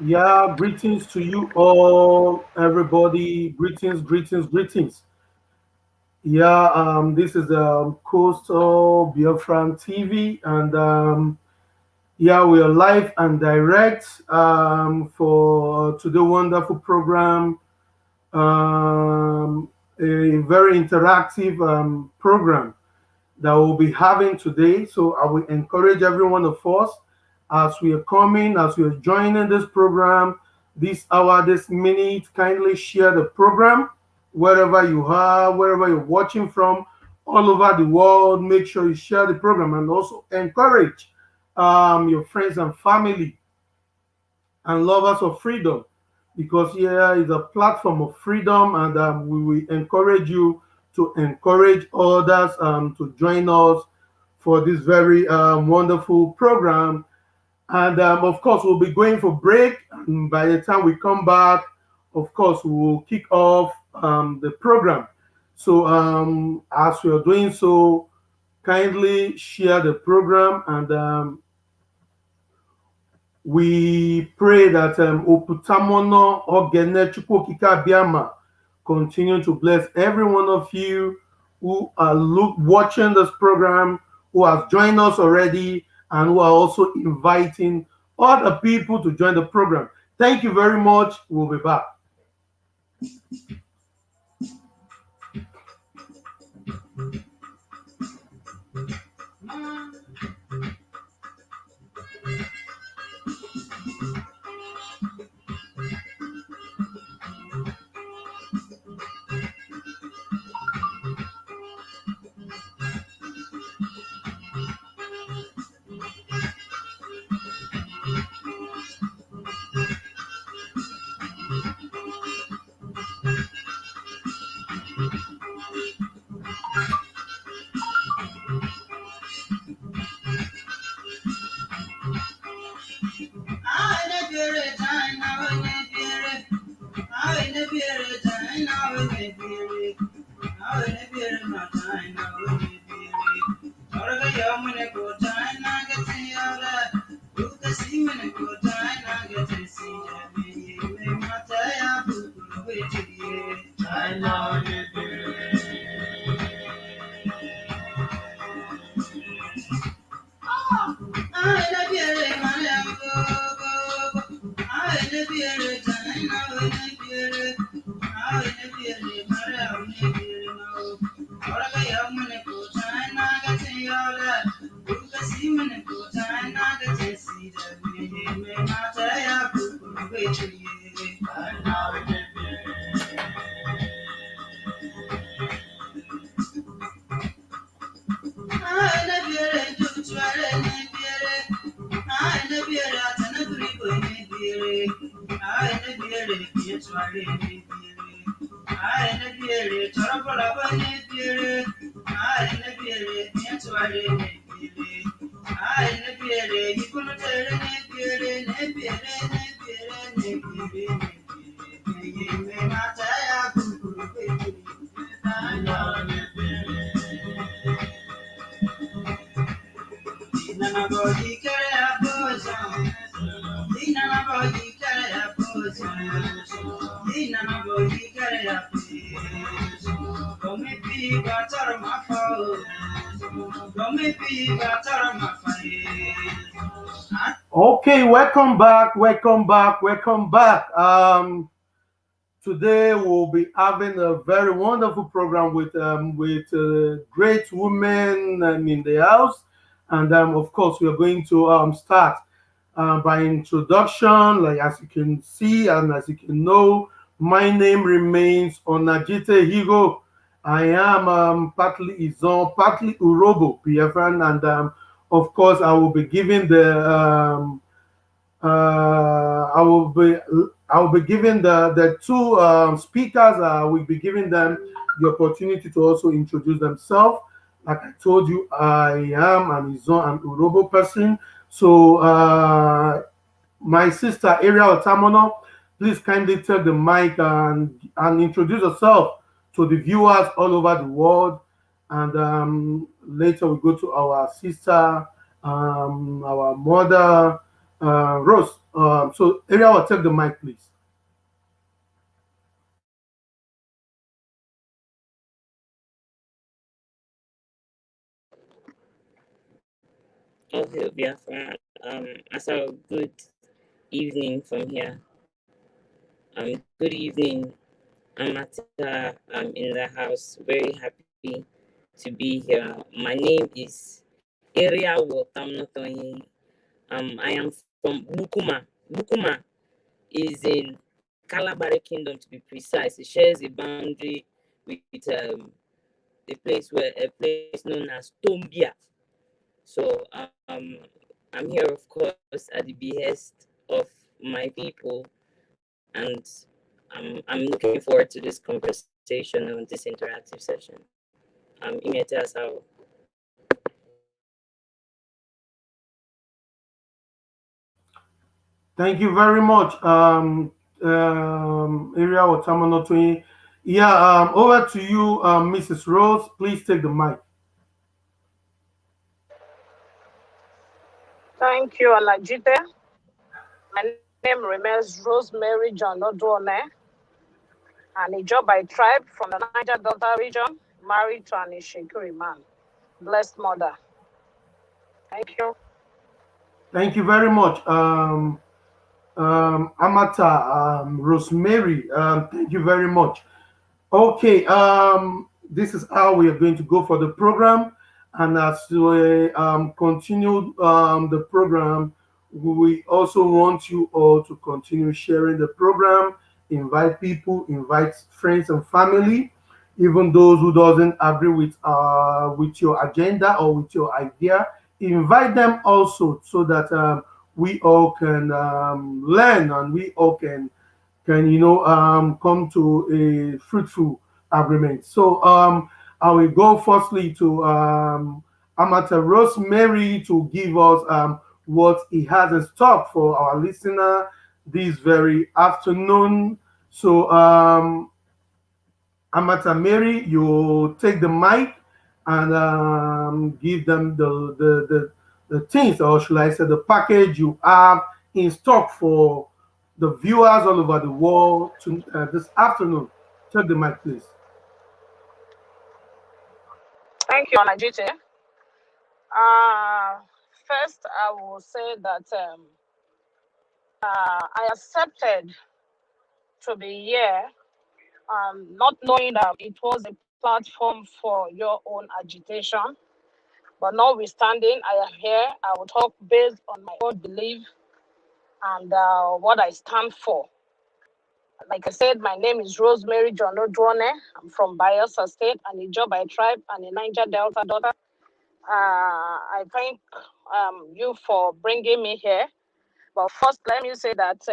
Yeah, greetings to you all, everybody. Greetings, greetings, greetings. Yeah, this is Coastal Biafran TV, and yeah, we are live and direct for today wonderful program, a very interactive program that we'll be having today. So I will encourage every one of us as we are coming, as we are joining this program, this hour, this minute, kindly share the program wherever you are, wherever you're watching from, all over the world. Make sure you share the program and also encourage your friends and family and lovers of freedom because here is a platform of freedom and we will encourage you to encourage others to join us for this very wonderful program. And of course, we'll be going for break. And by the time we come back, of course, we will kick off the program. So as we are doing so, kindly share the program and we pray that Oputamono Ogene Chukwokika Biama continue to bless every one of you who are watching this program, who have joined us already, and who are also inviting other people to join the program. Thank you very much. We'll be back. Okay, welcome back, welcome back, welcome back. Today we'll be having a very wonderful program with great women in the house, and of course we are going to start by introduction. Like as you can see and as you can know, my name remains Onajite Higo. I am partly Izon, partly Urobo, PFN, and of course I will be giving the I will be giving the two speakers. I will be giving them the opportunity to also introduce themselves. Like I told you, I am an Izon and Urobo person. So my sister Iriawo Tamuno, please kindly take the mic and introduce yourself to the viewers all over the world. And later we go to our sister, our mother, Rose. So area will take the mic, please. Okay, Biafra. Asa, good evening from here. Good evening, Amata. I'm in the house. Very happy to be here. My name is Iriawo Tonye. I am from Bukuma. Bukuma is in Kalabari Kingdom, to be precise. It shares a boundary with a place known as Tombia. So I'm here, of course, at the behest of my people, and I'm looking forward to this conversation and this interactive session. Imete Asao. Thank you very much, area or Tamuno Tonye. Yeah, over to you, Mrs. Rose. Please take the mic. Thank you, Alajite. My name remains Rosemary John-Oduone, and a job by tribe from the Niger Delta region, married to an Ishikiri man. Blessed mother. Thank you. Thank you very much, Amata, Rosemary. Thank you very much. Okay, this is how we are going to go for the program. And as we continue the program, we also want you all to continue sharing the program, invite people, invite friends and family, even those who doesn't agree with your agenda or with your idea. Invite them also so that we all can learn and we all can come to a fruitful agreement. So I will go firstly to Amata Rosemary to give us what he has in stock for our listener this very afternoon. So Amata Mary, you take the mic and give them the things, or should I say, the package you have in stock for the viewers all over the world this afternoon. Take the mic, please. Thank you, Alajite. Uh, First, I will say that I accepted to be here, not knowing that it was a platform for your own agitation. But notwithstanding, I am here. I will talk based on my own belief and what I stand for. Like I said, my name is Rosemary John-Oduone. I'm from Bayelsa State, and a job by tribe and a Niger Delta daughter. I thank you for bringing me here. But first, let me say that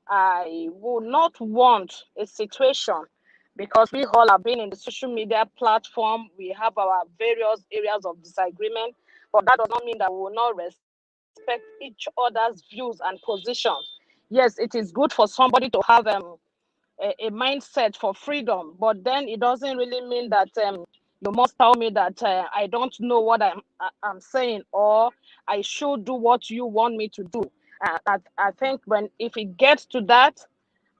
I would not want a situation, because we all have been in the social media platform. We have our various areas of disagreement, but that does not mean that we will not respect each other's views and positions. Yes, it is good for somebody to have a mindset for freedom, but then it doesn't really mean that you must tell me that I don't know what I'm saying, or I should do what you want me to do. I think when if it gets to that,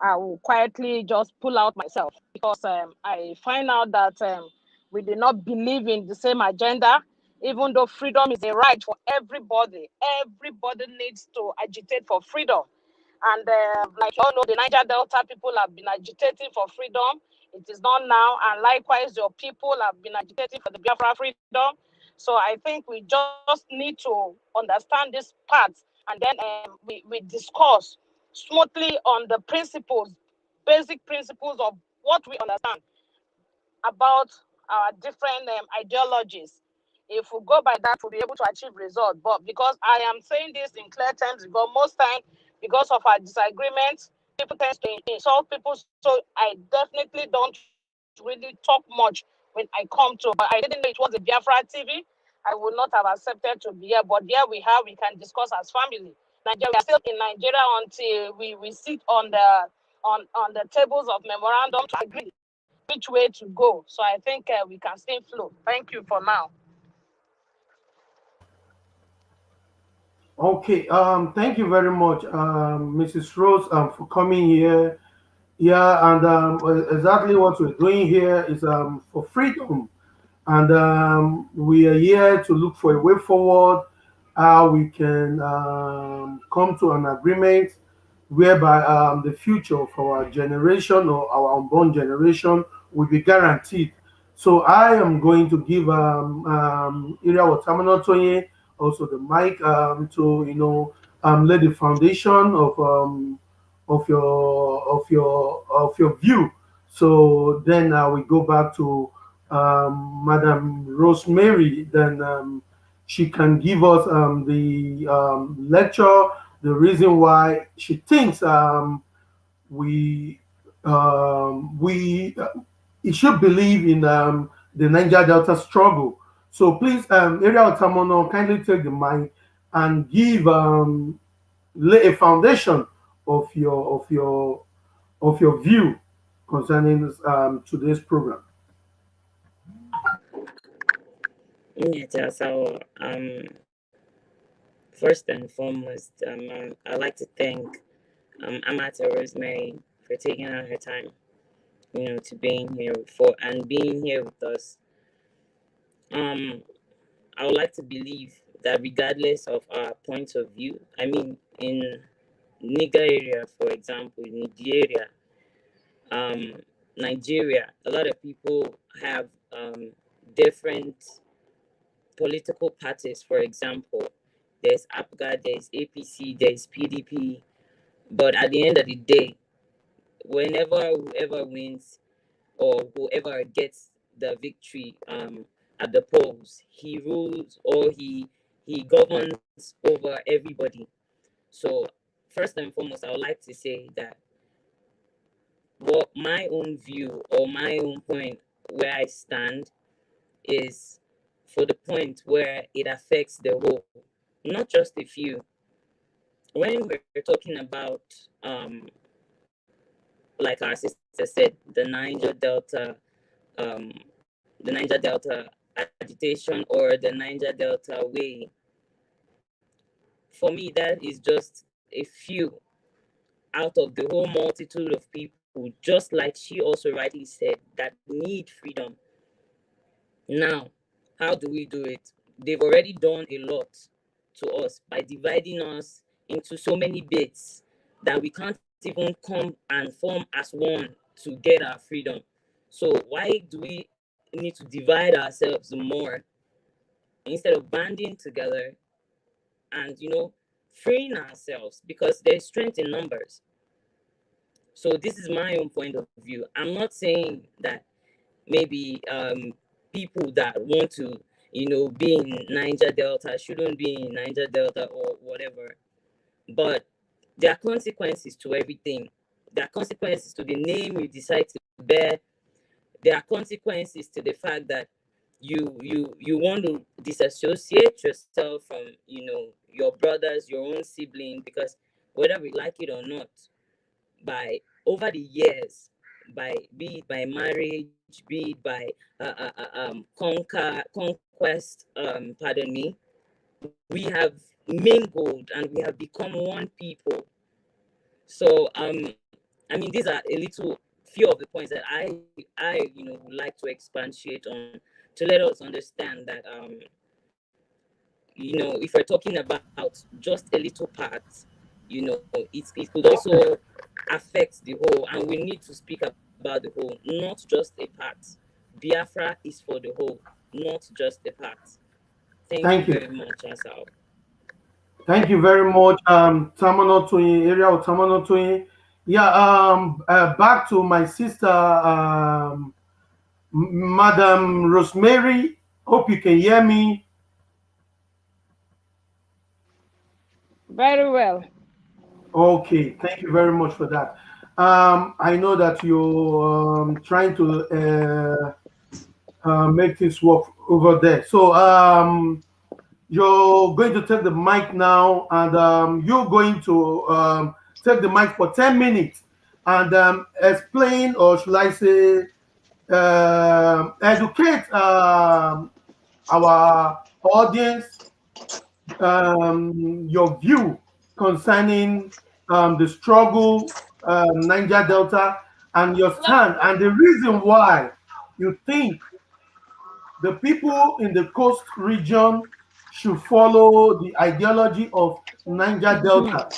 I will quietly just pull out myself, because I find out that we do not believe in the same agenda. Even though freedom is a right for everybody, everybody needs to agitate for freedom. And like you all know, the Niger Delta people have been agitating for freedom. It is not now. And likewise, your people have been agitating for the Biafra freedom. So I think we just need to understand this part, and then we discuss smoothly on the principles, basic principles of what we understand about our different ideologies. If we go by that, we'll be able to achieve results. But because I am saying this in clear terms, because most time, because of our disagreements, people tend to insult people. So I definitely don't really talk much when I come to. But I didn't know it was a Biafra TV. I would not have accepted to be here. But here we have, we can discuss as family. Nigeria, we are still in Nigeria until we sit on the tables of memorandum to agree which way to go. So I think we can stay flow. Thank you for now. Okay. Thank you very much, Mrs. Rose, for coming here. Yeah, and exactly what we're doing here is for freedom, and we are here to look for a way forward, how we can come to an agreement whereby the future of our generation or our unborn generation will be guaranteed. So I am going to give Iriawo Tonye also the mic to lay the foundation of your view. So then we go back to Madam Rosemary. Then she can give us the lecture, the reason why she thinks we we it should believe in the Niger Delta struggle. So please, Area Tamuno, kindly take the mic and give lay a foundation of your view concerning today's program. Yeah, so first and foremost, I'd like to thank Amata Rosemary for taking out her time, to being here being here with us. Um, I would like to believe that regardless of our point of view, I mean, in Niger area, for example, um, Nigeria, a lot of people have different political parties. For example, there's APGA, there's APC, there's PDP. But at the end of the day, whenever whoever wins or whoever gets the victory at the polls, he rules or he governs over everybody. So first and foremost, I would like to say that what my own view or my own point where I stand is for the point where it affects the whole, not just a few. When we're talking about like our sister said, um, the Niger Delta agitation or the Niger Delta way, for me that is just a few out of the whole multitude of people, just like she also rightly said, that need freedom. Now, how do we do it? They've already done a lot to us by dividing us into so many bits that we can't even come and form as one to get our freedom. So why do we need to divide ourselves more instead of banding together and freeing ourselves, because there's strength in numbers. So this is my own point of view. I'm not saying that maybe people that want to be in Niger Delta shouldn't be in Niger Delta or whatever, but there are consequences to everything. There are consequences to the name you decide to bear. There are consequences to the fact that you want to disassociate yourself from your brothers, your own sibling, because whether we like it or not, by over the years, by be it by marriage, be it by conquest, pardon me, we have mingled and we have become one people. So I mean, these are a little few of the points that I would like to expatiate on, to let us understand that if we're talking about just a little part, it could also affect the whole, and we need to speak about the whole, not just a part. Biafra is for the whole, not just a part. Thank you Thank very you. much, Asal. Thank you very much, Tamuno Tonye, area of Tamuno Tonye. Yeah, back to my sister, Madam Rosemary. Hope you can hear me. Very well. Okay, thank you very much for that. I know that you're trying to make things work over there. So you're going to take the mic now, and you're going to take the mic for 10 minutes and explain, or should I say, educate our audience your view concerning the struggle, Niger Delta, and your stand, and the reason why you think the people in the coast region should follow the ideology of Niger Delta.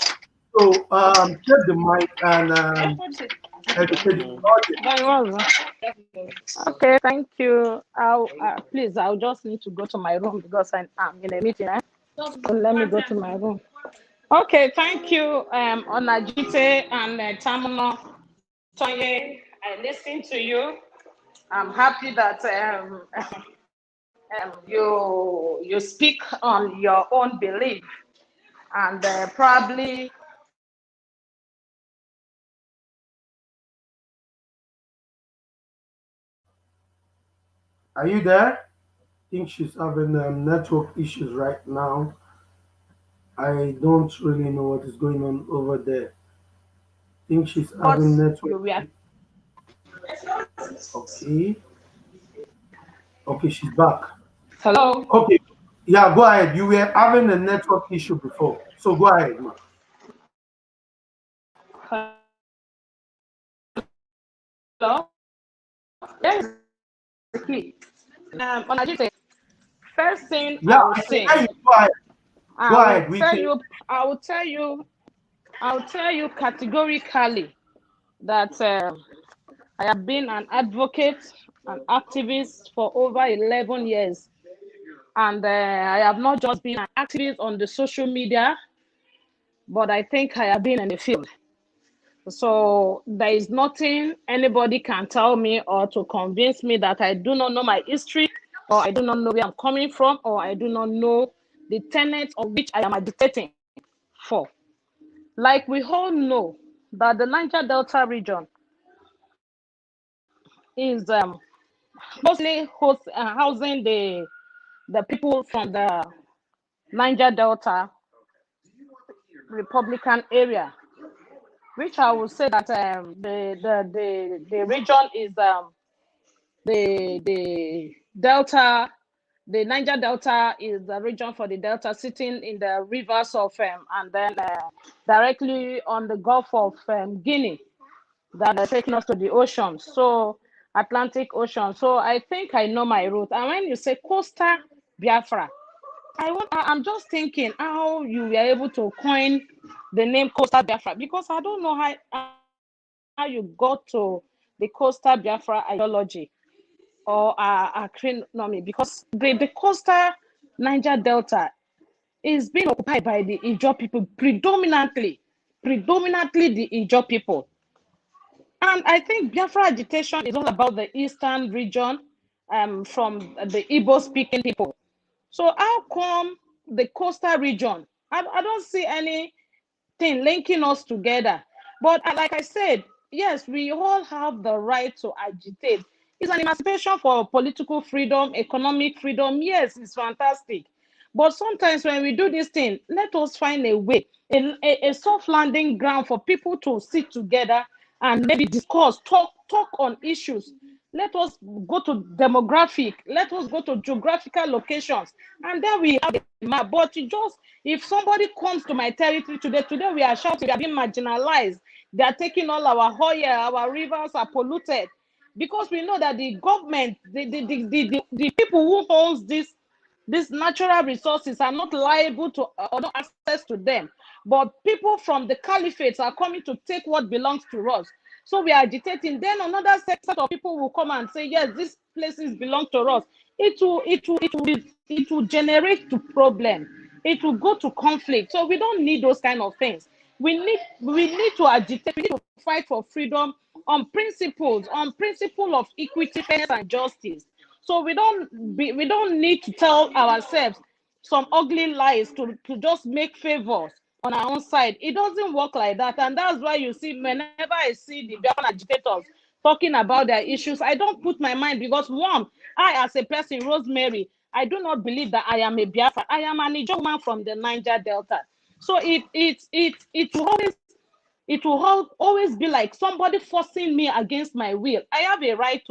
So take the mic and educate the audience. Very well. Okay, thank you. Please, I'll just need to go to my room because I'm in a meeting. So let me go to my room. Okay, thank you, Onajite and Tamuno, Tonye. I listened to you. I'm happy that you speak on your own belief, and probably Are you there? I think she's having network issues right now. I don't really know what is going on over there. I think she's what having network. you were. Okay. Okay, she's back. Hello. Okay. Yeah, go ahead. You were having a network issue before. So go ahead, ma. Hello. Yes, the key. Onajite. First thing Yeah, I will I can say, hear you. Go ahead. Go I will ahead. We tell can. you, I will tell you, I'll tell you categorically that I have been an advocate, an activist for over 11 years. And I have not just been an activist on the social media, but I think I have been in the field. So there is nothing anybody can tell me or to convince me that I do not know my history, or I do not know where I'm coming from, or I do not know the tenets of which I am agitating for. Like we all know that the Niger Delta region is mostly housing the people from the Niger Delta Republican area, which I would say that the region is the Delta. The Niger Delta is the region for the Delta sitting in the rivers of and then directly on the Gulf of Guinea that are taking us to the ocean. So Atlantic Ocean. So I think I know my route. And when you say Costa Biafra, I'm just thinking how you were able to coin the name Costa Biafra, because I don't know how you got to the Costa Biafra ideology or acronym, because the Costa Niger Delta is being occupied by the Ijaw people, predominantly the Ijaw people. And I think Biafra agitation is all about the eastern region, from the Igbo speaking people. So how come the coastal region? I don't see anything linking us together. But like I said, yes, we all have the right to agitate. It's an emancipation for political freedom, economic freedom. Yes, it's fantastic. But sometimes when we do this thing, let us find a way, a soft landing ground for people to sit together and maybe discuss, talk on issues. Let us go to demographic, let us go to geographical locations, and then we have a map. But you just, if somebody comes to my territory today we are shouting, we are being marginalized, they are taking all our oil, our rivers are polluted, because we know that the government, the people who owns this these natural resources are not liable to or no access to them. But people from the caliphates are coming to take what belongs to us. So we are agitating. Then another set of people will come and say, yes, these places belong to us. It will generate to problem. It will go to conflict. So we don't need those kind of things. We need to agitate. We need to fight for freedom on principle of equity, fairness, and justice. So we don't need to tell ourselves some ugly lies to just make favors on our own side. It doesn't work like that. And that's why you see, whenever I see the Biafran agitators talking about their issues, I don't put my mind, because one, I as a person, Rosemary, I do not believe that I am a Biafra. I am an Ijaw woman from the Niger Delta. So it will always be like somebody forcing me against my will. I have a right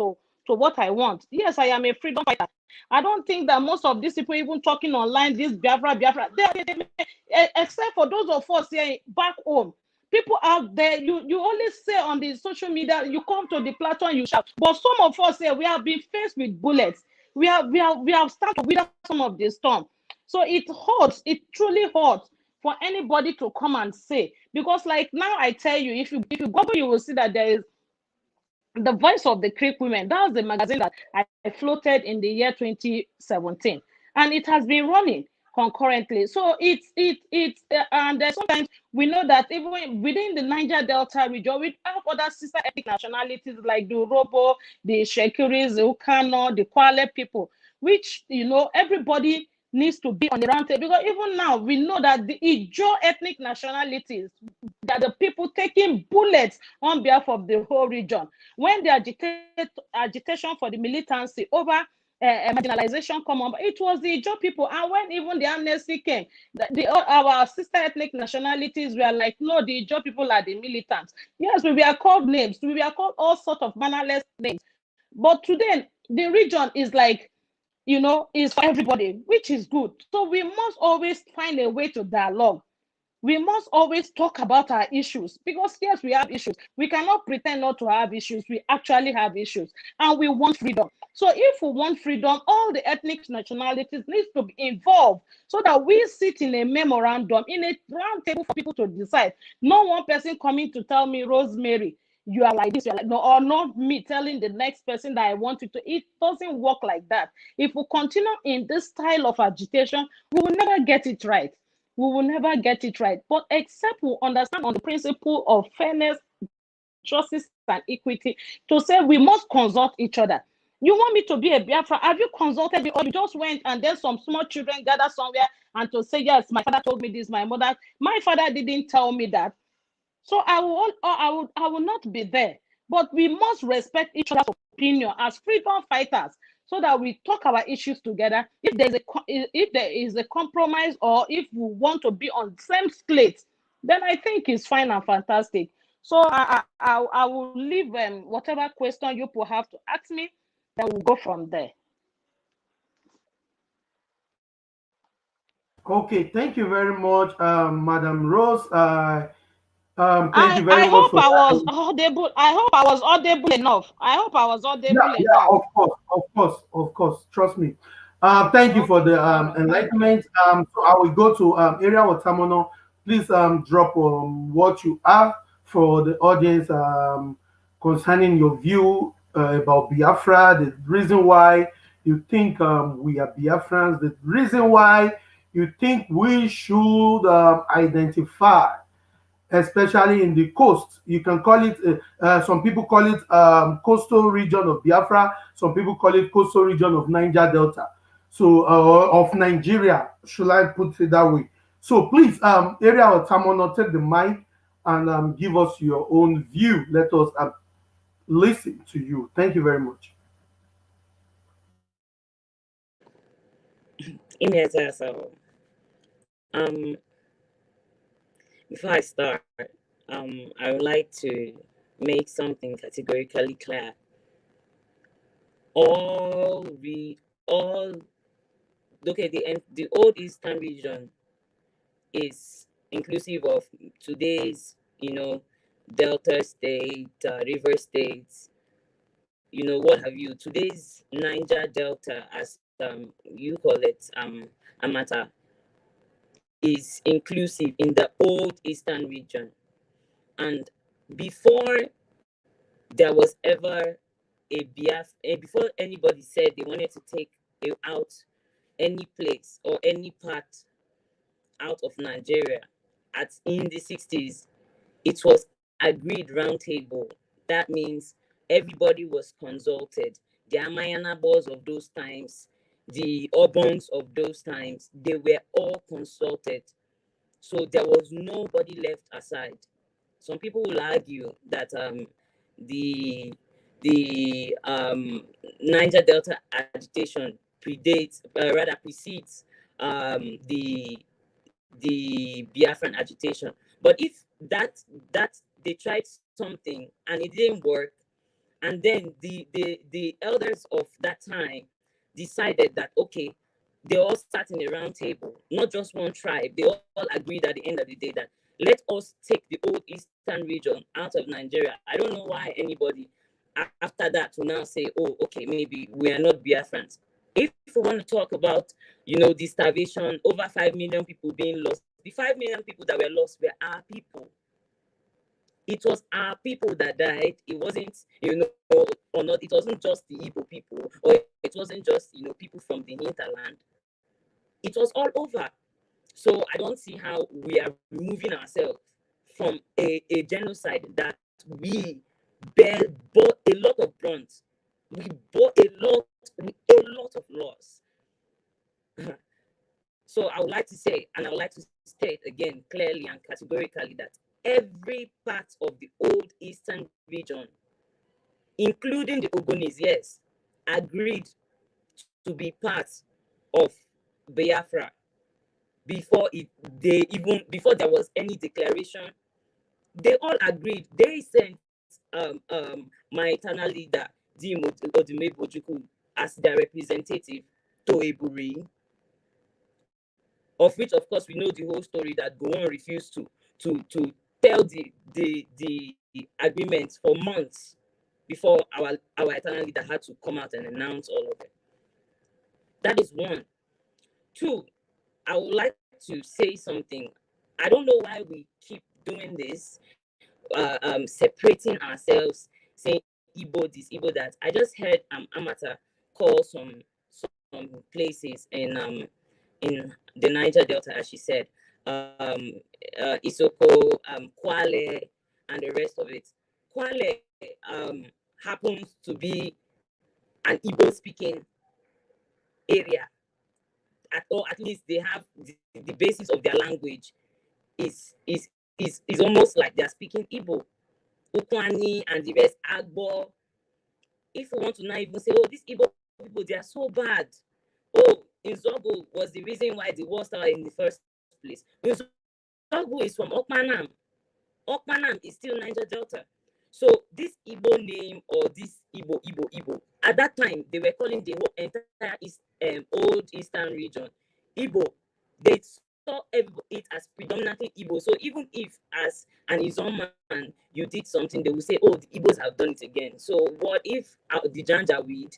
to what I want. Yes, I am a freedom fighter. I don't think that most of these people even talking online, this Biafra, except for those of us here back home, people out there, you only say on the social media, you come to the platform, you shout. But some of us here, we have been faced with bullets. We have started to wither some of the storm. So it hurts. It truly hurts for anybody to come and say, because like now I tell you, if you Google, you will see that there is the Voice of the Creek Women. That was the magazine that I floated in the year 2017, and it has been running concurrently. So and sometimes we know that even within the Niger Delta region, we have other sister ethnic nationalities like the Urobo, the Shekiris, the Ukano, the Kwale people, which everybody needs to be on the round table, because even now we know that the Ijo ethnic nationalities, that the people taking bullets on behalf of the whole region. When the agitation for the militancy over marginalization come on, it was the Ijaw people. And when even the amnesty came, our sister ethnic nationalities were like, no, the Ijaw people are the militants. Yes, we were called names. We were called all sorts of mannerless names. But today, the region is like, is for everybody, which is good. So we must always find a way to dialogue. We must always talk about our issues, because yes, we have issues. We cannot pretend not to have issues. We actually have issues, and we want freedom. So if we want freedom, all the ethnic nationalities needs to be involved, so that we sit in a memorandum, in a round table for people to decide. No one person coming to tell me, Rosemary, you are like this, you are like, no, or not me telling the next person that I want you to. It doesn't work like that. If we continue in this style of agitation, we will never get it right. We will never get it right. But except we understand on the principle of fairness, justice, and equity, to say we must consult each other. You want me to be a Biafra? Have you consulted me, or you just went and then some small children gather somewhere and to say, yes, my father told me this, my mother, my father didn't tell me that. So I will not be there. But we must respect each other's opinion as freedom fighters, so that we talk our issues together. If there is a compromise, or if we want to be on the same slate, then I think it's fine and fantastic. So I will leave whatever question you will have to ask me, then we'll go from there. Okay, thank you very much, Madam Rose. Thank I you very I much hope for I that. was audible. I hope I was audible enough. I hope I was Yeah, audible yeah, enough. of course, of course, of course. Trust me. Thank you Okay, for the all right. enlightenment. So I will go to Iriawo Tamuno. Please drop what you have for the audience concerning your view about Biafra, the reason why you think we are Biafrans, the reason why you think we should identify, especially in the coast. You can call it, some people call it coastal region of Biafra, some people call it coastal region of Niger Delta. So, of Nigeria, should I put it that way? So, please, area of Tamono, take the mic and give us your own view. Let us listen to you. Thank you very much. Imeta, so before I start, I would like to make something categorically clear. All okay, the old Eastern region is inclusive of today's, Delta State, River States, what have you. Today's Niger Delta, as you call it, Amata, is inclusive in the old Eastern region. And before there was ever before anybody said they wanted to take out any place or any part out of Nigeria in the 60s, it was agreed round table. That means everybody was consulted. The Amayanabos of those times, the Urbans of those times, they were all consulted. So there was nobody left aside. Some people will argue that the Niger Delta agitation precedes the Biafran agitation. But if that they tried something and it didn't work, And then the elders of that time decided that, okay, they all sat in a round table, not just one tribe. They all agreed at the end of the day that let us take the old eastern region out of Nigeria. I don't know why anybody after that will now say, oh, okay, maybe we are not Biafrans. If we want to talk about, the starvation, over 5 million people being lost, the 5 million people that were lost were our people. It was our people that died. It wasn't, or not, it wasn't just the Igbo people, or it wasn't just, people from the hinterland. It was all over. So I don't see how we are removing ourselves from a genocide that we bought a lot of brunt. We bought a lot of loss. So I would like to say, and I would like to state again clearly and categorically, that every part of the old eastern region, including the Ogonis, yes, agreed to be part of Biafra before before there was any declaration. They all agreed. They sent my eternal leader John-Oduone as their representative to Eburi, of which of course we know the whole story, that Gowon refused to tell the agreement for months before our eternal leader had to come out and announce all of it. That is one. Two, I would like to say something. I don't know why we keep doing this, separating ourselves, saying Igbo this, Igbo that. I just heard Amata call some places in the Niger Delta, as she said, Isoko, Kwale, and the rest of it. Kwale happens to be an Igbo speaking area, or at least they have the basis of their language is almost like they're speaking Igbo. Ukwani and the rest, Agbo. If we want to now even say, oh, these Igbo people, they are so bad. Oh, Nzogu was the reason why the war started in the first place. Nzogu is from Okpanam. Okpanam is still Niger Delta. So this Igbo name, or this Igbo, at that time, they were calling the whole entire old eastern region Igbo. They saw it as predominantly Igbo. So even if as an Izon man you did something, they will say, oh, the Igbos have done it again. So what if the Janjaweed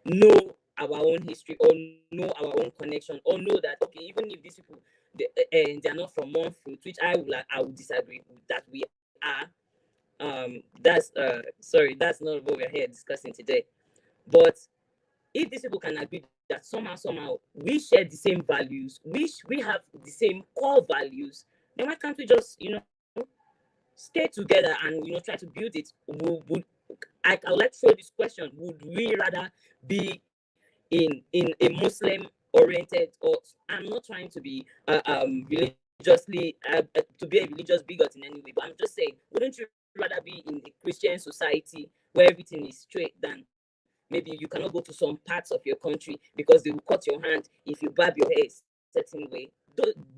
know our own history, or know our own connection, or know that, okay, even if these people they are not from one fruit, which I would disagree with, that we are. That's not what we're here discussing today. But if these people can agree that somehow we share the same values, we have the same core values, then why can't we just stay together and try to build it? I would like to throw this question: would we rather be in a Muslim oriented, or I'm not trying to be religiously to be a religious bigot in any way, but I'm just saying, wouldn't you rather be in a Christian society where everything is straight than maybe you cannot go to some parts of your country because they will cut your hand if you barb your hair a certain way?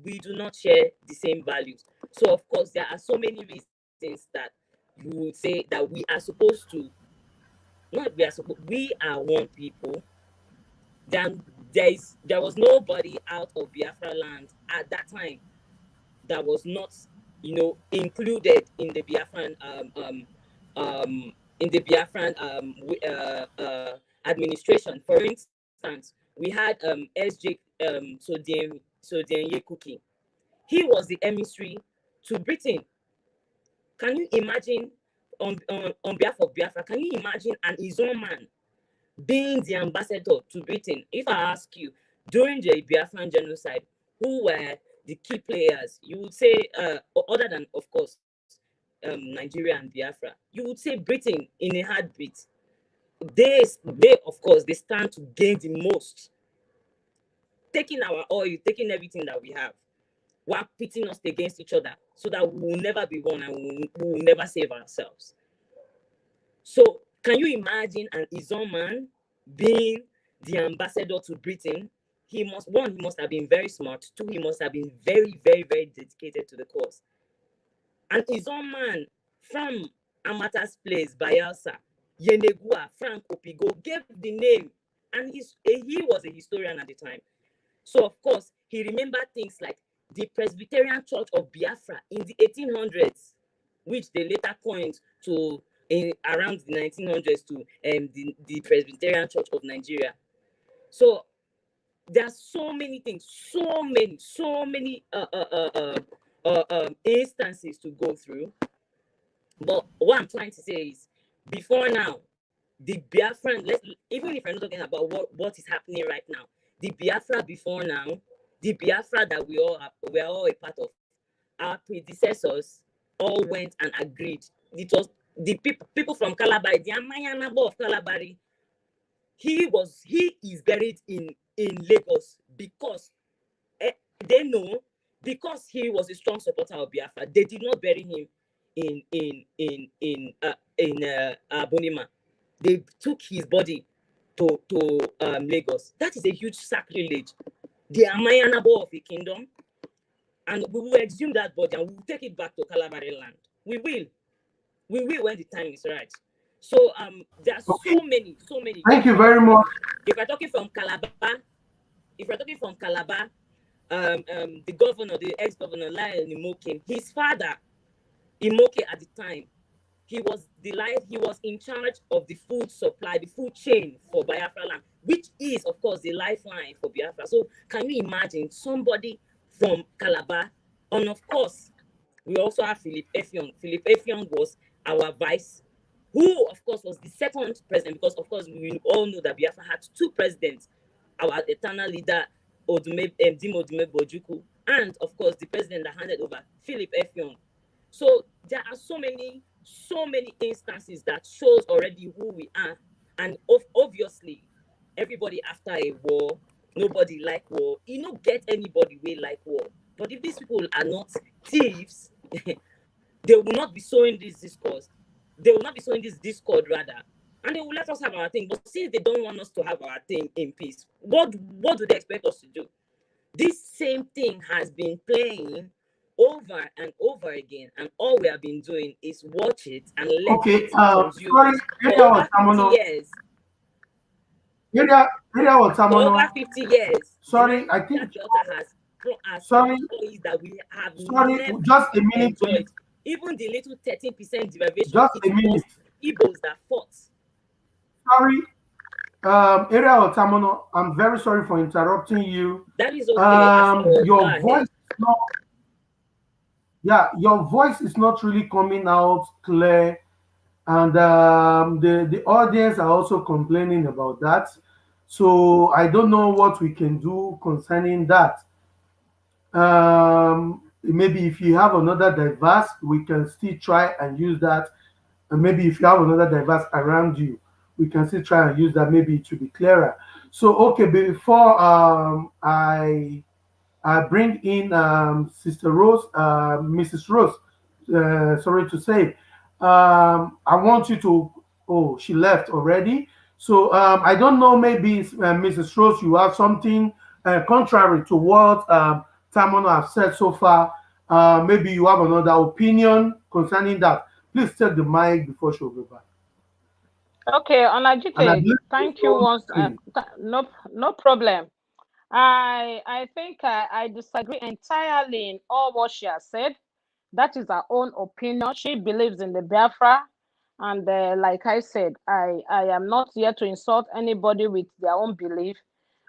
We do not share the same values. So of course there are so many reasons that you would say that we are supposed to, not we are supposed, we are one people. Then there was nobody out of Biafra land at that time that was not, included in the Biafran administration. For instance, we had SJ Sodien Yekuki. He was the emissary to Britain. Can you imagine, on behalf of Biafra? Can you imagine an Izon man being the ambassador to Britain? If I ask you, during the Biafran genocide, who were the key players? You would say, other than, of course, Nigeria and Biafra, you would say Britain in a heartbeat. They, of course, they stand to gain the most, taking our oil, taking everything that we have, while pitting us against each other, so that we will never be one, and we will never save ourselves. So can you imagine an Izon man being the ambassador to Britain? He must have been very smart. Two, he must have been very, very, very dedicated to the cause. An Izon man from Amata's place, Bayelsa, Yenegua, Frank Opigo, gave the name, and he was a historian at the time. So, of course, he remembered things like the Presbyterian Church of Biafra in the 1800s, which they later coined to around the 1900s to the Presbyterian Church of Nigeria. So there are so many things, so many instances to go through. But what I'm trying to say is, before now, the Biafran, even if I'm not talking about what is happening right now, the Biafra before now, the Biafra that we're all a part of, our predecessors all went and agreed. It was the people from Calabari, the Amayanabo of Calabari. He is buried in Lagos because they know, because he was a strong supporter of Biafra. They did not bury him in Bonima. They took his body to Lagos. That is a huge sacrilege. The Amayanabo of a kingdom, and we will exhume that body and we will take it back to Calabari land. We will when the time is right. So there are Okay. so many. Thank you very much. If we're talking from Calabar, the governor, the ex-governor Lion Imoke, his father, Imoke at the time, he was in charge of the food supply, the food chain for Biafra land, which is, of course, the lifeline for Biafra. So can you imagine somebody from Calabar? And of course, we also have Philip Effiong. Philip Effiong was our vice, who, of course, was the second president, because, of course, we all know that Biafra had two presidents, our eternal leader, Dimo Odume Bojuku, and, of course, the president that handed over, Philip Effiong. So there are so many instances that shows already who we are. And obviously, everybody after a war, nobody like war. You don't get anybody way like war. But if these people are not thieves, they will not be sowing this discourse. They will not be sowing this discord rather. And they will let us have our thing. But since they don't want us to have our thing in peace, what do they expect us to do? This same thing has been playing over and over again, and all we have been doing is watch it and let Okay. it consume Sorry, us for area over 50 Tamuno. years. Area For over Tamuno. 50 years, the Sorry, I Niger think. Delta has Sorry, employees that we have sorry. never Just a minute, please. enjoyed. Even the little 13% derivation, Just it a minute. was Igbos that fought. Sorry, area Tamuno. I'm very sorry for interrupting you. That is okay. Go Your voice ahead. is not. Yeah, your voice is not really coming out clear, and the audience are also complaining about that. So I don't know what we can do concerning that. Maybe if you have another device, we can still try and use that. And maybe if you have another device around you, we can still try and use that. Maybe it should be clearer. So okay, before I bring in Sister Rose, Mrs. Rose. Sorry to say, I want you to. Oh, she left already. So I don't know. Maybe Mrs. Rose, you have something contrary to what Tamono has said so far. Maybe you have another opinion concerning that. Please take the mic before she will be back. Okay, And I Onajite, believe thank you also once. Stanley. No problem. I think I disagree entirely in all what she has said. That is her own opinion. She believes in the Biafra, and like I said, I am not here to insult anybody with their own belief.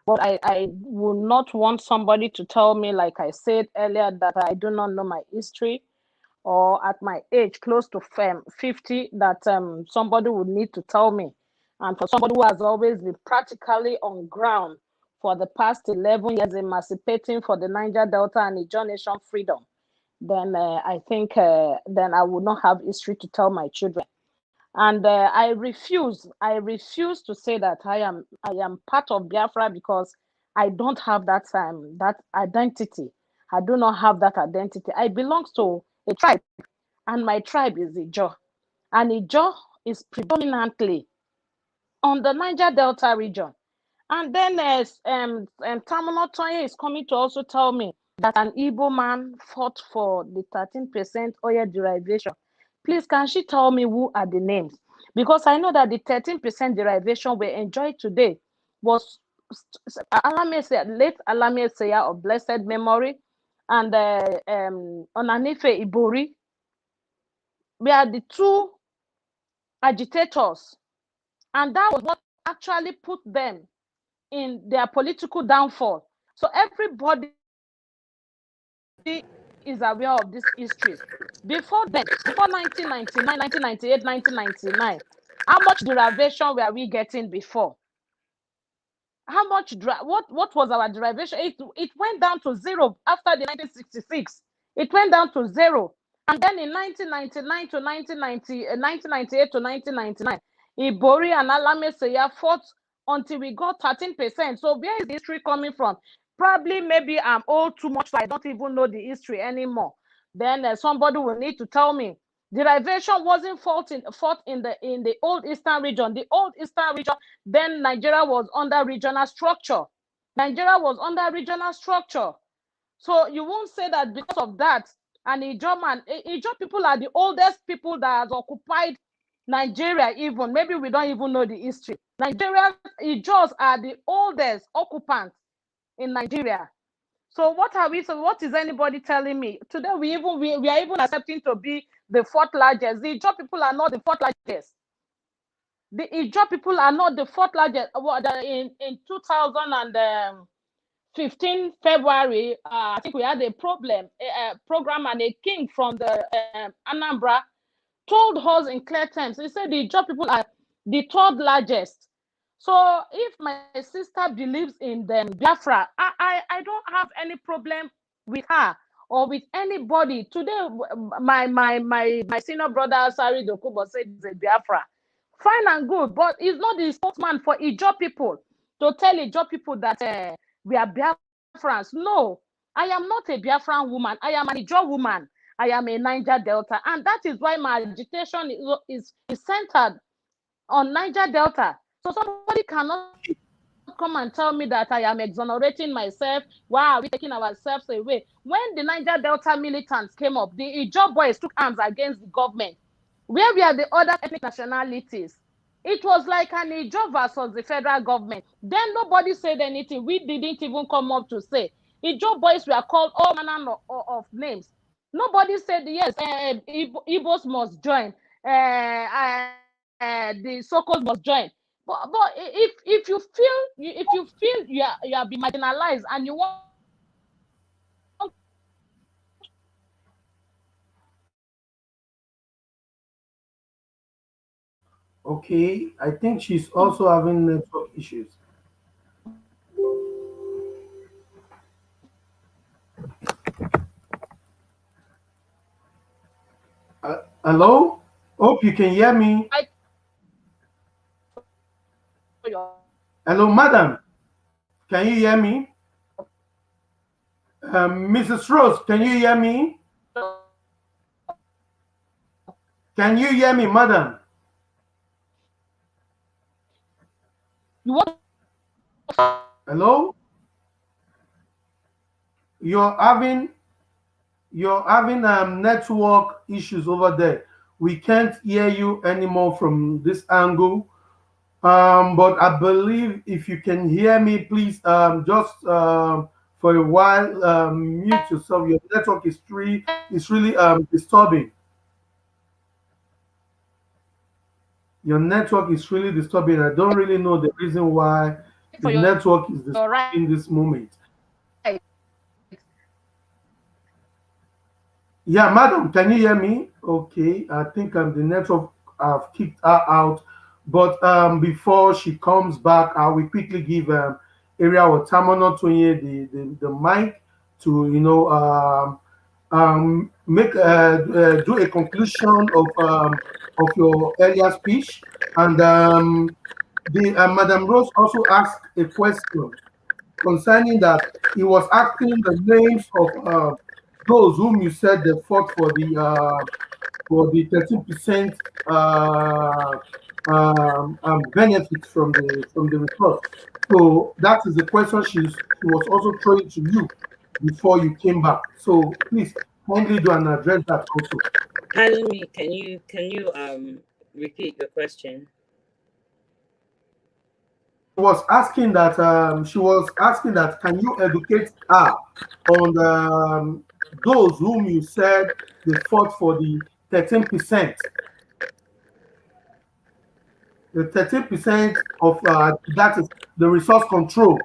But I would not want somebody to tell me, like I said earlier, that I do not know my history, or at my age, close to 50, that somebody would need to tell me. And for somebody who has always been practically on ground for the past 11 years, emancipating for the Niger Delta and Ijaw Nation freedom, then I think then I would not have history to tell my children. And I refuse to say that I am part of Biafra, because I don't have that identity. I do not have that identity. I belong to a tribe, and my tribe is Ijaw, and Ijaw is predominantly on the Niger Delta region. And then Tamuno Tonye is coming to also tell me that an Igbo man fought for the 13% oil derivation. Please, can she tell me who are the names? Because I know that the 13% derivation we enjoyed today was late Alame Seya of blessed memory and Onanife Ibori. We are the two agitators, and that was what actually put them in their political downfall. So everybody is aware of this history. Before then, before 1999, 1998, 1999, how much derivation were we getting before? How much what was our derivation? It went down to zero after the 1966. It went down to zero. And then in 1999 to 1998 to 1999, Ibori and Alame Seya fought until we got 13%. So where is the history coming from? Probably maybe I'm old too much, so I don't even know the history anymore. Then somebody will need to tell me. Derivation wasn't fought in the old Eastern region. The old Eastern region, then Nigeria was under regional structure. Nigeria was under regional structure. So you won't say that because of that, and Ijo people are the oldest people that has occupied Nigeria even. Maybe we don't even know the history. Nigeria, Ijos are the oldest occupants in Nigeria. So what are we? So what is anybody telling me? Today we are even accepting to be the fourth largest. The Ijo people are not the fourth largest. The Ijo people are not the fourth largest. In 2015 February, I think we had a program, and a king from the Anambra told us in clear terms. He said the Ijo people are the third largest. So if my sister believes in them Biafra, I don't have any problem with her or with anybody. Today, my senior brother Sari Dokubo said he's a Biafra. Fine and good, but he's not the spokesman for Ijo people to tell Ijo people that we are Biafrans. No, I am not a Biafran woman. I am an Ijo woman. I am a Niger Delta, and that is why my agitation is centered on Niger Delta. So somebody cannot come and tell me that I am exonerating myself. Why are we taking ourselves away? When the Niger Delta militants came up, the Ijo boys took arms against the government. Where we are the other ethnic nationalities, it was like an Ijo versus the federal government. Then nobody said anything. We didn't even come up to say. Ijo boys were called all manner of names. Nobody said yes. Igbos must join. The Sokos must join. But if you feel you are being marginalized and you want Okay, I think she's also having network issues. Hello? Hope you can hear me. fight for Hello, madam. Can you hear me? Mrs. Rose, can you hear me? Can you hear me, madam? you want Hello? You're having network issues over there. We can't hear you anymore from this angle. But I believe if you can hear me, please just for a while mute yourself. Your network is really disturbing. Your network is really disturbing. I don't really know the reason why the for network is your right. disturbing this moment. Yeah, madam, can you hear me? Okay, I think the network I've kicked her out. But before she comes back, I will quickly give Iriawo Tamuno Tonye the mic to make do a conclusion of your earlier speech, and the Madam Rose also asked a question concerning that he was asking the names of those whom you said they fought for the 13% benefit from the report. So that is the question she was also throwing to you before you came back. So please, kindly do and address that also. Pardon me, can you repeat your question? She was asking that can you educate her on those whom you said they fought for the 13%, the 13% of that is the resource control.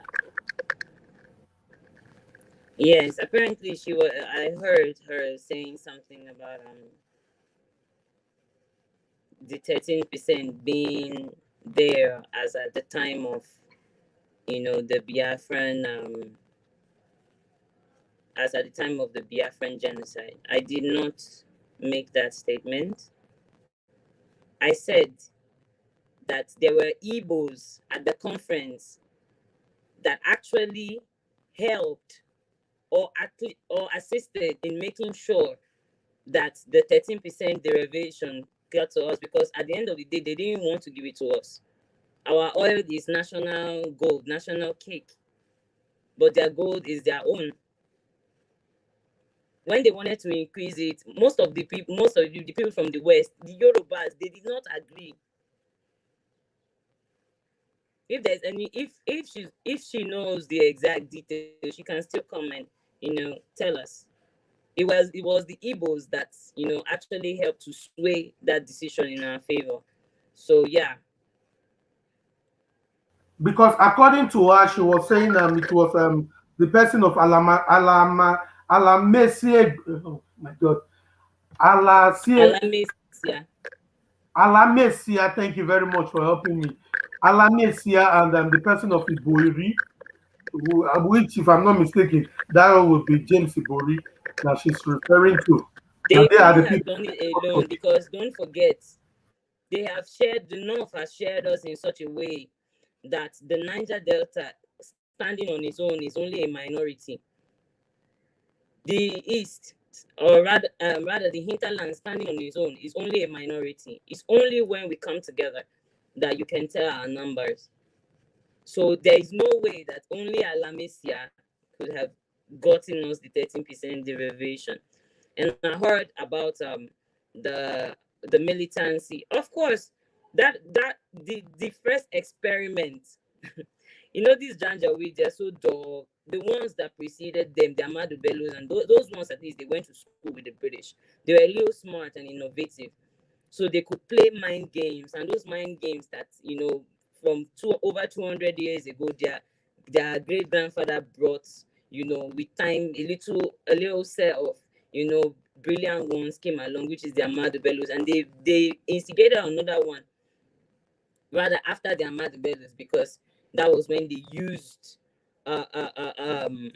Yes, apparently she was. I heard her saying something about the 13% being there as at the time of the Biafran as at the time of the Biafran genocide. I did not make that statement. I said that there were Igbos at the conference that actually helped or assisted in making sure that the 13% derivation got to us, because at the end of the day, they didn't want to give it to us. Our oil is national gold, national cake, but their gold is their own. When they wanted to increase it, most of the people from the West, the Yorubas, they did not agree. If there's any, if she knows the exact details, she can still come and tell us. It was the Igbos that actually helped to sway that decision in our favor. So yeah. Because according to her, she was saying it was the person of Alamesie, oh my God, Alasie Alamesia. Alamesia. Thank you very much for helping me. Alamesia and the person of Iboiri, which, if I'm not mistaken, that would be James Ibori that she's referring to. And They they are couldn't the have people. done it alone, because don't forget, the North has shared us in such a way that the Niger Delta standing on its own is only a minority. The East, or rather the hinterland standing on its own, is only a minority. It's only when we come together that you can tell our numbers. So there is no way that only Alamesia could have gotten us the 13% derivation. And I heard about the the militancy. Of course, the first experiment. These Janjaweed, they're so dull. The ones that preceded them, the Amadu Bellos, and those ones, at least they went to school with the British. They were a little smart and innovative, so they could play mind games. And those mind games that from over 200 years ago, their great grandfather brought, with time, a little set of brilliant ones came along, which is the Amadu Bellos, and they instigated another one rather after the Ahmad Bellos, because that was when they used uh, uh, uh, um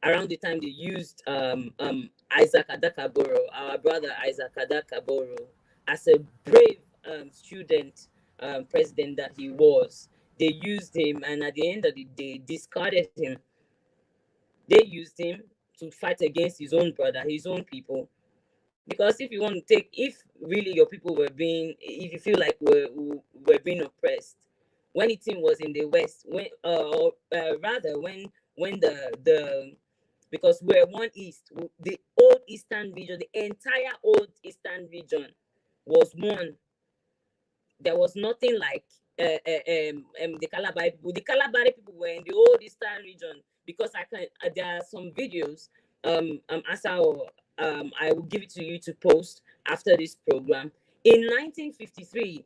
around the time they used Isaac Adakaboro, our brother Isaac Adakaboro, as a brave student president that he was. They used him, and at the end of the day, discarded him. They used him to fight against his own brother, his own people. Because if you want to if really your people were being, if you feel like we're being oppressed, when the team was in the West, when or rather when the because we're one East, the old Eastern region, the entire old Eastern region was one. There was nothing like the Calabar people. The Calabar people were in the old Eastern region, because there are some videos Asa, I will give it to you to post after this program. In 1953,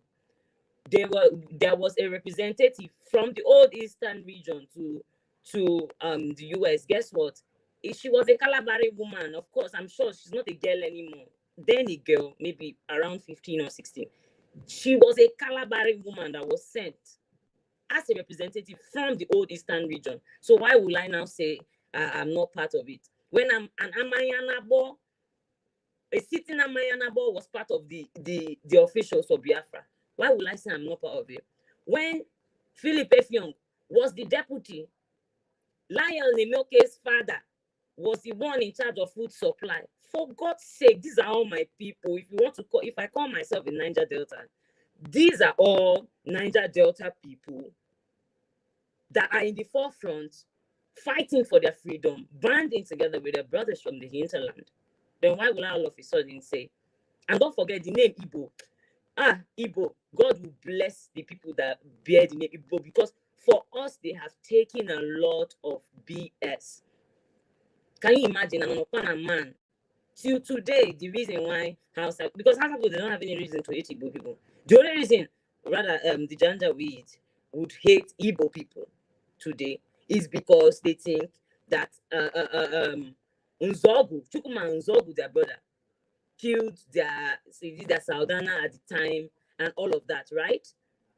there was a representative from the old Eastern region to the US. Guess what? She was a Calabari woman. Of course, I'm sure she's not a girl anymore. Then a girl, maybe around 15 or 16. She was a Calabari woman that was sent as a representative from the old Eastern region. So why will I now say I'm not part of it? When I'm an Amayanabo, a sitting Amayanabo was part of the officials of Biafra. Why will I say I'm not part of it? When Philip Effiong was the deputy, Lionel Nemoke's father was the one in charge of food supply. For God's sake, these are all my people. If I call myself a Niger Delta, these are all Niger Delta people that are in the forefront, fighting for their freedom, banding together with their brothers from the hinterland. Then why will I all of a sudden say, and don't forget the name Igbo. Igbo, God will bless the people that bear the name Igbo, because for us, they have taken a lot of BS. Can you imagine? I'm upon a man. Till today, the reason why Hausa, because Hausa people, they don't have any reason to hate Igbo people. The only reason, rather, the Janjaweed would hate Igbo people today is because they think that Nzogu, Chukuma Nzogu, their brother, killed their Saldana at the time and all of that, right?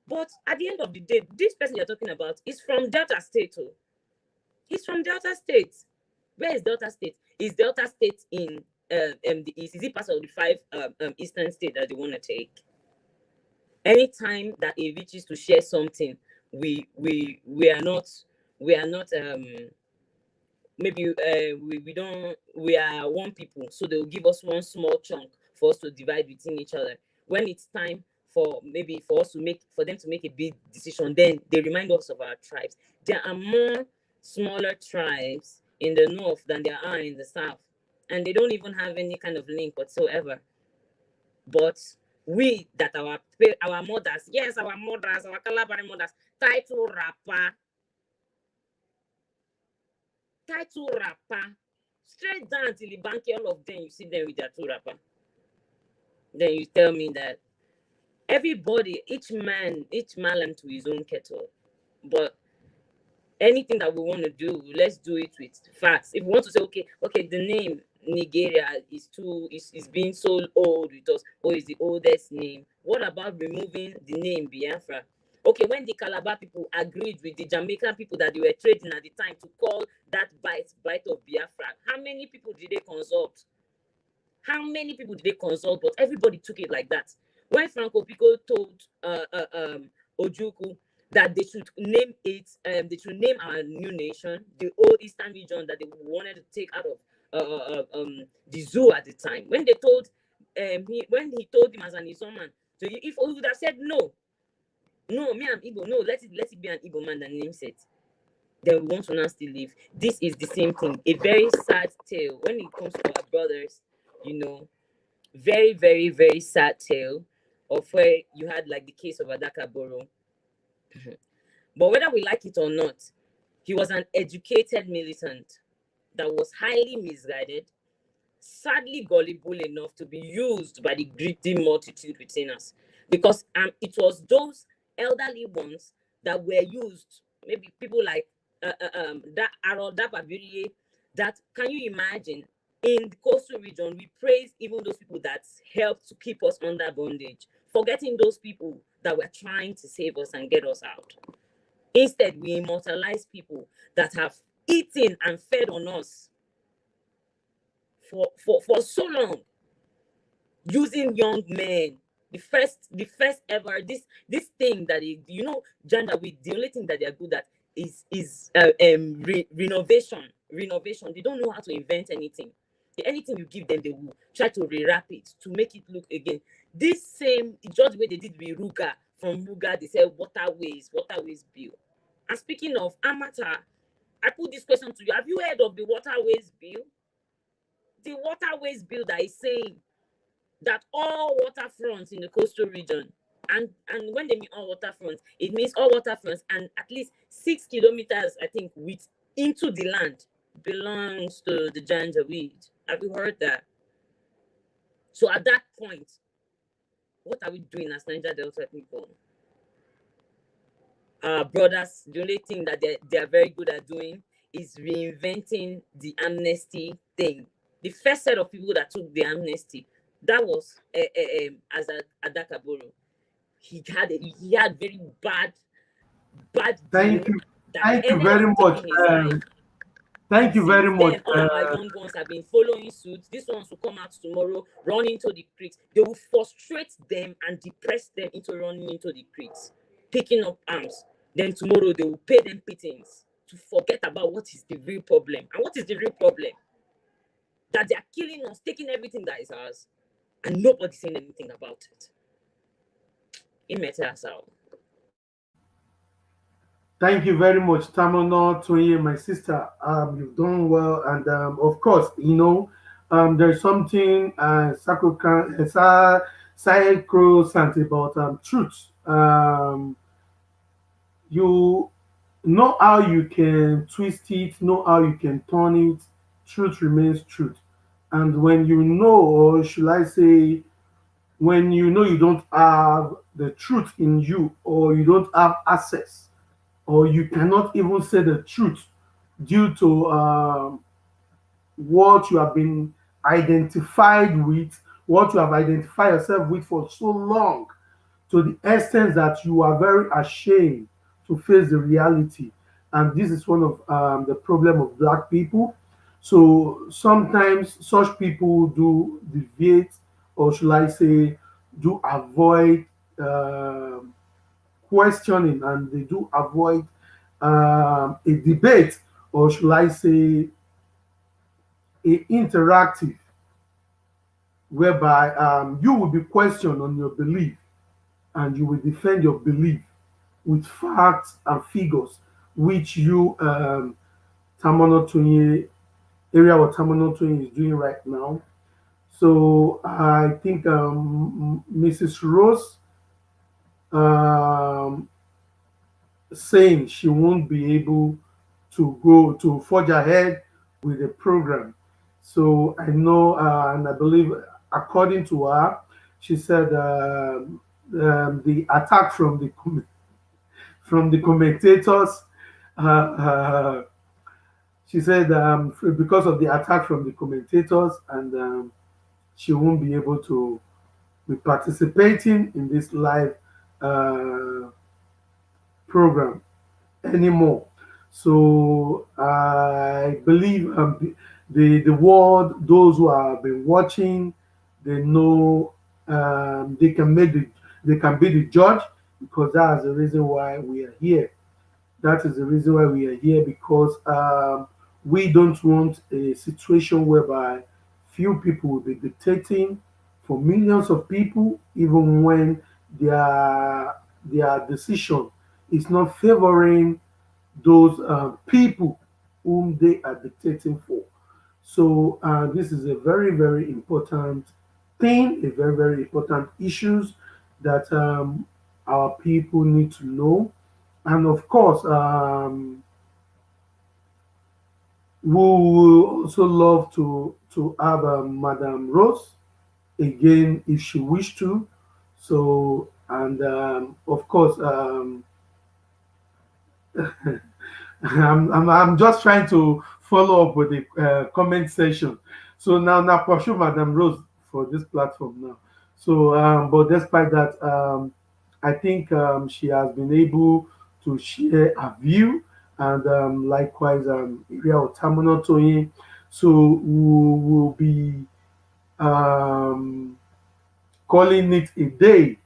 But at the end of the day, this person you're talking about is from Delta State. Oh. He's from Delta State. Where is Delta State? Is Delta State in the east? Is it part of the five eastern state that they want to take? Anytime that it reaches to share something, we are not maybe we don't we are one people, so they'll give us one small chunk for us to divide between each other. When it's time for maybe for them to make a big decision, then they remind us of our tribes. There are more smaller tribes in the north than there are in the south, and they don't even have any kind of link whatsoever. But we that our mothers, yes, our mothers, our Calabari mothers, title rapper, straight down till the banky, all of them, you see them with their two rapper. Then you tell me that everybody, each man to his own kettle. But anything that we want to do, let's do it with facts. If we want to say, okay, the name Nigeria is being so old with us, or is the oldest name. What about removing the name Biafra? Okay, when the Calabar people agreed with the Jamaican people that they were trading at the time to call that bite of Biafra, how many people did they consult? How many people did they consult? But everybody took it like that. When Franco Pico told Ojuku that they should name they should name our new nation, the old Eastern region that they wanted to take out of the zoo at the time. When they told when he told him as an Igbo man, so if he would have said no, me I'm Igbo, no, let it be an Igbo man that names it, then we want to now still live. This is the same thing. A very sad tale when it comes to our brothers, you know, very, very, very sad tale of where you had like the case of Adaka Boro. But whether we like it or not, he was an educated militant that was highly misguided, sadly gullible enough to be used by the greedy multitude within us. Because it was those elderly ones that were used, maybe people like that Aro, that Babiri, that can you imagine? In the coastal region, we praise even those people that helped to keep us under bondage, forgetting those people that were trying to save us and get us out. Instead, we immortalize people that have eaten and fed on us for so long, using young men. The first ever this thing that gender with the only thing that they are good at is renovation. They don't know how to invent anything. Anything you give them, they will try to rewrap it to make it look again. This same just the way they did with Ruga. From Ruga, they said waterways bill. And speaking of Amata, I put this question to you. Have you heard of the waterways bill? The waterways bill that is saying that all waterfronts in the coastal region, and when they mean all waterfronts, it means all waterfronts and at least 6 kilometers, I think, width into the land belongs to the Janjaweed. Have you heard that? So at that point, what are we doing as Niger Delta people? Our brothers, the only thing that they are very good at doing is reinventing the amnesty thing. The first set of people that took the amnesty, that was as Adakaboro. He had very bad Thank deal you. that Thank you ended very up much. taking his life. Thank you very Since much. then, all our young ones have been following suit. These ones will come out tomorrow, run into the creeks. They will frustrate them and depress them into running into the creeks, picking up arms. Then tomorrow they will pay them pittings to forget about what is the real problem. And what is the real problem? That they are killing us, taking everything that is ours, and nobody's saying anything about it. It matters how. Thank you very much, Tamuno, Tonye, my sister. You've done well, and of course, There's something sacrosanct about truth. You know how you can twist it, know how you can turn it. Truth remains truth. And when you know, or should I say, when you know you don't have the truth in you, or you don't have access, or you cannot even say the truth due to what you have been identified with, what you have identified yourself with for so long, to the extent that you are very ashamed to face the reality. And this is one of the problem of black people. So sometimes such people do deviate, or should I say, do avoid um questioning, and they do avoid a debate, or should I say, a interactive, whereby you will be questioned on your belief, and you will defend your belief with facts and figures, which you, Tamuno Tonye, Iriawo Tamuno Tonye is doing right now. So I think Mrs. Rose um, saying she won't be able to go to forge ahead with the program. So I know, and I believe, according to her, she said the attack from the commentators. Uh, uh, she said because of the attack from the commentators, and she won't be able to be participating in this live uh, program anymore. So I believe the world, those who have been watching, they know they can be the judge, because that's the reason why we are here. That is the reason why we are here, because we don't want a situation whereby few people will be dictating for millions of people, even when their decision is not favoring those people whom they are dictating for. So this is a very, very important thing, a very, very important issues that our people need to know. And of course, we would also love to have Madame Rose again if she wish to. So, and of course, I'm just trying to follow up with the comment section. So now pursue Madam Rose for this platform now. So, but despite that, I think she has been able to share a view, and likewise, area of Tamuno Tonye. So we will be um, calling it a day.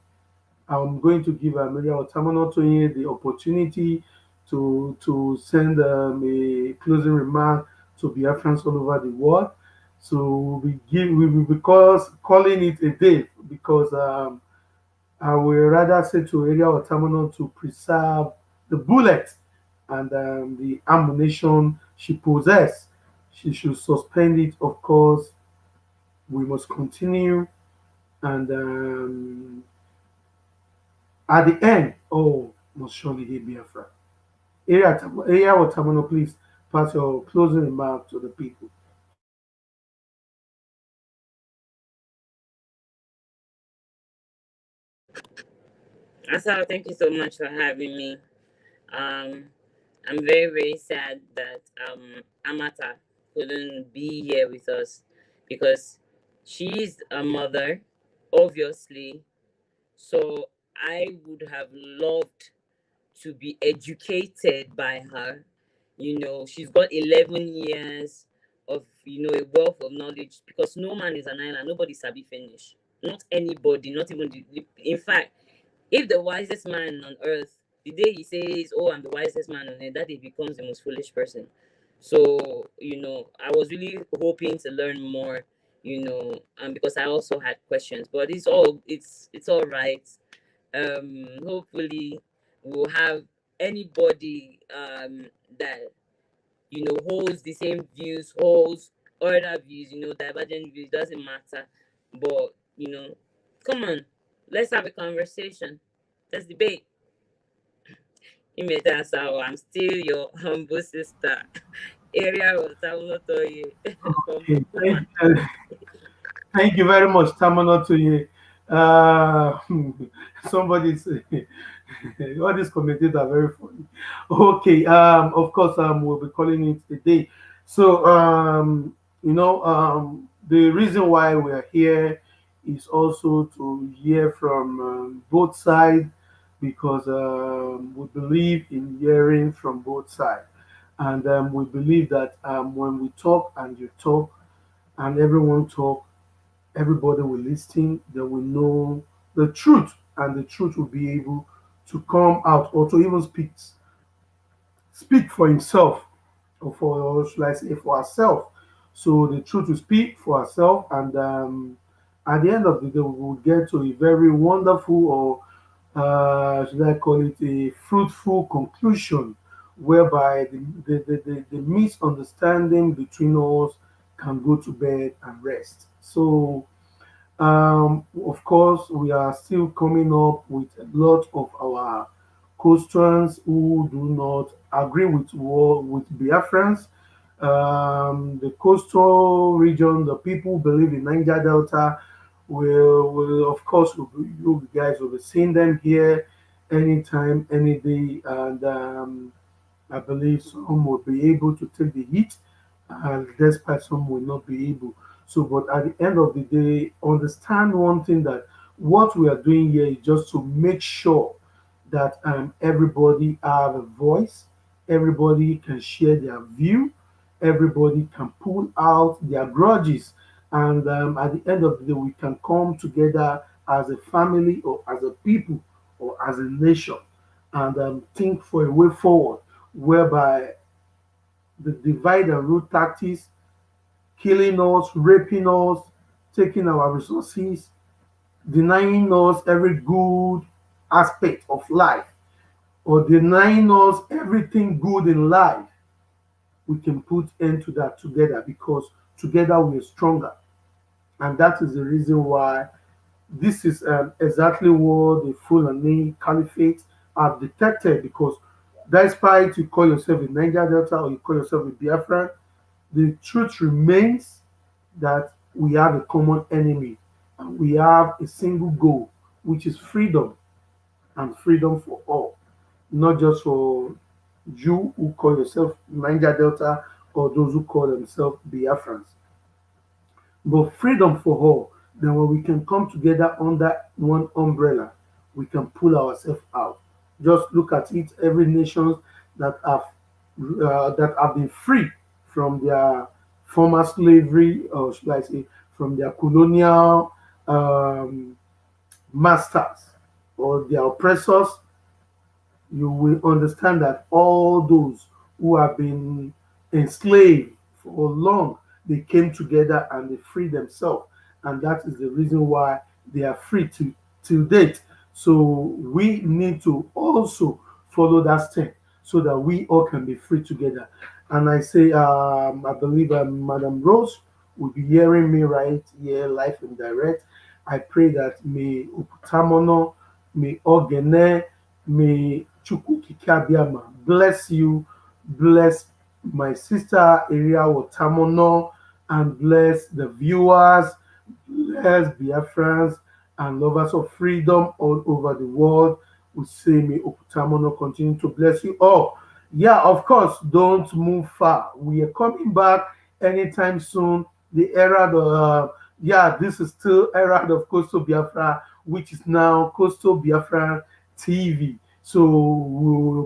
I'm going to give Amelia Otamano Tonye the opportunity to send a closing remark to Biafrans all over the world. So we will be calling it a day, because I will rather say to Area Otamano to preserve the bullet and the ammunition she possesses. She should suspend it. Of course, we must continue, and at the end, oh, must surely he be Biafra. Area Watamano, please pass your closing remark to the people. Asal, thank you so much for having me. Um, I'm very, very sad that Amata couldn't be here with us because she's a mother, obviously. So I would have loved to be educated by her. You know, she's got 11 years of, a wealth of knowledge, because no man is an island. Nobody sabi finish. Not anybody, not even in fact, if the wisest man on earth, the day he says, "Oh, I'm the wisest man on earth," that he becomes the most foolish person. So, I was really hoping to learn more, because I also had questions. But it's all right. Hopefully we'll have anybody that holds the same views, holds other views, divergent views, doesn't matter. But, come on, let's have a conversation. Let's debate. Imedasa, I'm still your humble sister. Iriawo Tamuno from Okay, Puma. thank you very much, Tamuno Tonye. Uh, somebody say, all these commentators are very funny. Okay, of course, we'll be calling it a day. So, the reason why we are here is also to hear from both sides because we believe in hearing from both sides. And we believe that when we talk and you talk and everyone talk, everybody will listen, they will know the truth, and the truth will be able to come out or to even speak for himself or for, or should I say, for ourselves. So the truth will speak for ourselves, and at the end of the day, we will get to a very wonderful, or should I call it a fruitful conclusion, whereby the misunderstanding between us can go to bed and rest. So of course, we are still coming up with a lot of our Coasters who do not agree with war with Biafrans. The coastal region, the people who believe in Niger Delta, will of course, you guys will be seeing them here anytime, any day, and I believe some will be able to take the heat, and despite some will not be able. So, but at the end of the day, understand one thing, that what we are doing here is just to make sure that everybody have a voice, everybody can share their view, everybody can pull out their grudges, and at the end of the day, we can come together as a family or as a people or as a nation and think for a way forward whereby the divide and rule tactics, killing us, raping us, taking our resources, denying us every good aspect of life, or denying us everything good in life, we can put end to that together, because together we are stronger. And that is the reason why this is exactly what the Fulani Caliphate have detected. Because despite you call yourself a Niger Delta or you call yourself a Biafran, the truth remains that we have a common enemy and we have a single goal, which is freedom, and freedom for all, not just for you who call yourself Niger Delta or those who call themselves Biafrans, but freedom for all. Then when we can come together under one umbrella, we can pull ourselves out. Just look at it. Every nation that have been free from their former slavery, or should I say, from their colonial um, masters or their oppressors, you will understand that all those who have been enslaved for long, they came together and they freed themselves. And that is the reason why they are free to date. So we need to also follow that step so that we all can be free together. And I say, I believe Madam Rose will be hearing me right here, live and direct. I pray that may Uputamono, may Ogene, may Chukwukikabiama bless you, bless my sister Iriawo Tamuno, and bless the viewers, bless Biafrans and lovers of freedom all over the world. We say, may Okutamono continue to bless you all. Yeah, of course, don't move far. We are coming back anytime soon. The era, yeah, this is still era of Coastal Biafra, which is now Coastal Biafra TV. So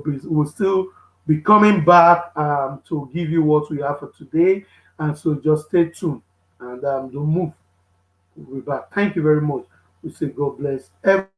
we'll still be coming back to give you what we have for today. And so just stay tuned and don't move. We'll be back. Thank you very much. We say God bless everyone.